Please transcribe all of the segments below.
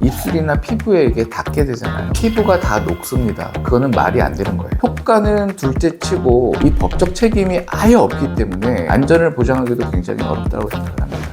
입술이나 피부에 이게 닿게 되잖아요. 피부가 다 녹습니다. 그거는 말이 안 되는 거예요. 효과는 둘째 치고 이 법적 책임이 아예 없기 때문에 안전을 보장하기도 굉장히 어렵다고 생각을 합니다.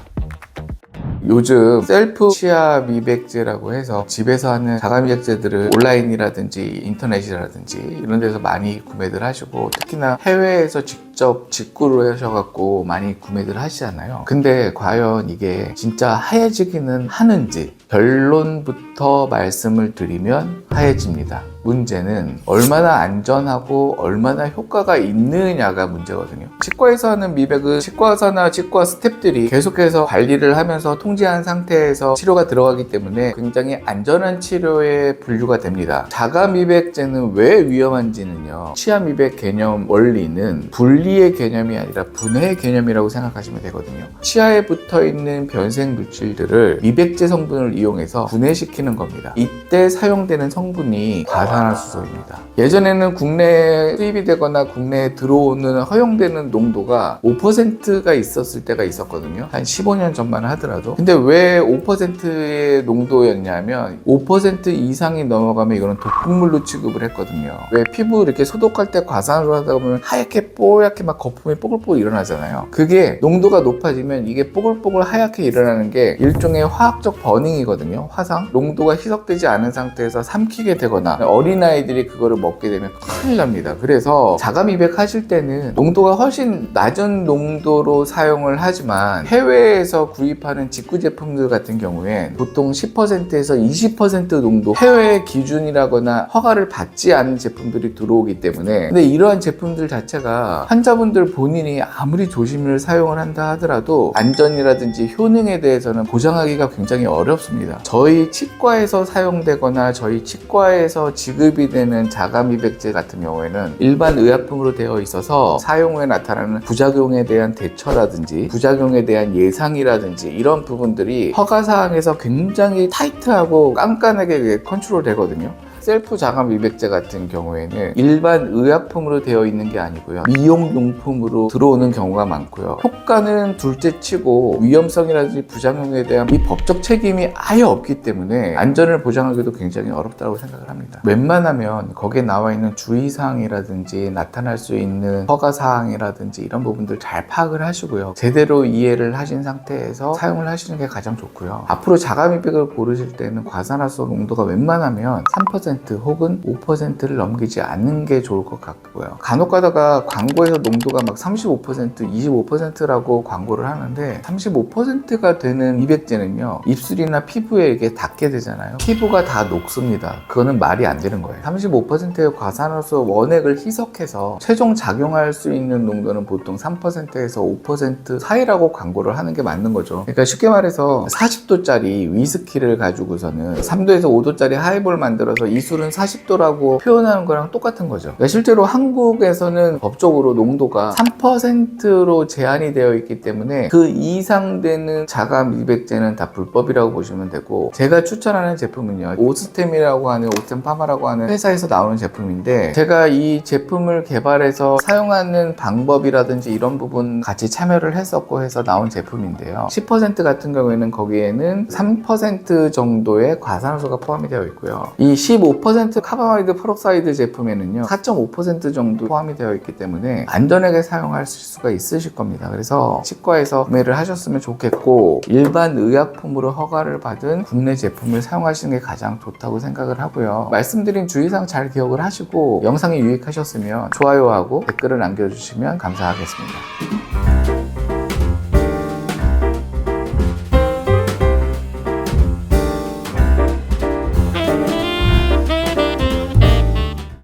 요즘 셀프 치아 미백제라고 해서 집에서 하는 자가 미백제들을 온라인이라든지 인터넷이라든지 이런 데서 많이 구매들 하시고, 특히나 해외에서 직접 직구를 하셔갖고 많이 구매들 하시잖아요. 근데 과연 이게 진짜 하얘지기는 하는지, 결론부터 말씀을 드리면 하얘집니다. 문제는 얼마나 안전하고 얼마나 효과가 있느냐가 문제거든요. 치과에서 하는 미백은 치과 의사나 치과 스태프들이 계속해서 관리를 하면서 통제한 상태에서 치료가 들어가기 때문에 굉장히 안전한 치료에 분류가 됩니다. 자가 미백제는 왜 위험한지는요, 치아 미백 개념 원리는 분리의 개념이 아니라 분해의 개념이라고 생각하시면 되거든요. 치아에 붙어있는 변색 물질들을 미백제 성분을 이용해서 분해시키는 겁니다. 이때 사용되는 성분이 과산화수소입니다. 예전에는 국내에 수입이 되거나 국내에 들어오는 허용되는 농도가 5%가 있었을 때가 있었거든요. 한 15년 전만 하더라도. 근데 왜 5%의 농도였냐면 5% 이상이 넘어가면 이거는 독극물로 취급을 했거든요. 왜 피부 이렇게 소독할 때 과산화를 하다 보면 하얗게 뽀얗게 막 거품이 뽀글뽀글 일어나잖아요. 그게 농도가 높아지면 이게 뽀글뽀글 하얗게 일어나는 게 일종의 화학적 버닝이거든요. 화상. 농도가 희석되지 않은 상태에서 삼키게 되거나 어린아이들이 그거를 먹게 되면 큰일 납니다. 그래서 자가 미백 하실 때는 농도가 훨씬 낮은 농도로 사용을 하지만 해외에서 구입하는 직구 제품들 같은 경우에 보통 10%에서 20% 농도, 해외 기준이라거나 허가를 받지 않은 제품들이 들어오기 때문에, 근데 이러한 제품들 자체가 환자분들 본인이 아무리 조심을 사용을 한다 하더라도 안전이라든지 효능에 대해서는 보장하기가 굉장히 어렵습니다. 저희 치과에서 사용되거나 저희 치과에서 지급이 되는 자가 미백제 같은 경우에는 일반 의약품으로 되어 있어서 사용 후에 나타나는 부작용에 대한 대처라든지 부작용에 대한 예상이라든지 이런 부분들이 허가사항에서 굉장히 타이트하고 깐깐하게 컨트롤 되거든요. 셀프 자가 미백제 같은 경우에는 일반 의약품으로 되어 있는 게 아니고요, 미용용품으로 들어오는 경우가 많고요. 효과는 둘째 치고 위험성이라든지 부작용에 대한 이 법적 책임이 아예 없기 때문에 안전을 보장하기도 굉장히 어렵다고 생각을 합니다. 웬만하면 거기에 나와 있는 주의사항이라든지 나타날 수 있는 허가사항이라든지 이런 부분들 잘 파악을 하시고요, 제대로 이해를 하신 상태에서 사용을 하시는 게 가장 좋고요. 앞으로 자가 미백을 고르실 때는 과산화수소 농도가 웬만하면 3% 혹은 5%를 넘기지 않는 게 좋을 것 같고요. 간혹 가다가 광고에서 농도가 막 35%, 25%라고 광고를 하는데 35%가 되는 미백제는요, 입술이나 피부에 이게 닿게 되잖아요. 피부가 다 녹습니다. 그거는 말이 안 되는 거예요. 35%의 과산화수소 원액을 희석해서 최종 작용할 수 있는 농도는 보통 3%에서 5% 사이라고 광고를 하는 게 맞는 거죠. 그러니까 쉽게 말해서 40도짜리 위스키를 가지고서는 3도에서 5도짜리 하이볼 만들어서 이 술은 40도라고 표현하는 거랑 똑같은 거죠. 그러니까 실제로 한국에서는 법적으로 농도가 3%로 제한이 되어 있기 때문에 그 이상 되는 자가 미백제는 다 불법이라고 보시면 되고, 제가 추천하는 제품은요, 오스템이라고 하는, 오스템 파마라고 하는 회사에서 나오는 제품인데, 제가 이 제품을 개발해서 사용하는 방법이라든지 이런 부분 같이 참여를 했었고 해서 나온 제품인데요, 10% 같은 경우에는 거기에는 3% 정도의 과산화수소가 포함이 되어 있고요, 이 15% 카바마이드 페록사이드 제품에는요 4.5% 정도 포함이 되어 있기 때문에 안전하게 사용할 수가 있으실 겁니다. 그래서 치과에서 구매를 하셨으면 좋겠고, 일반 의약품으로 허가를 받은 국내 제품을 사용하시는 게 가장 좋다고 생각을 하고요. 말씀드린 주의사항 잘 기억을 하시고 영상이 유익하셨으면 좋아요하고 댓글을 남겨주시면 감사하겠습니다.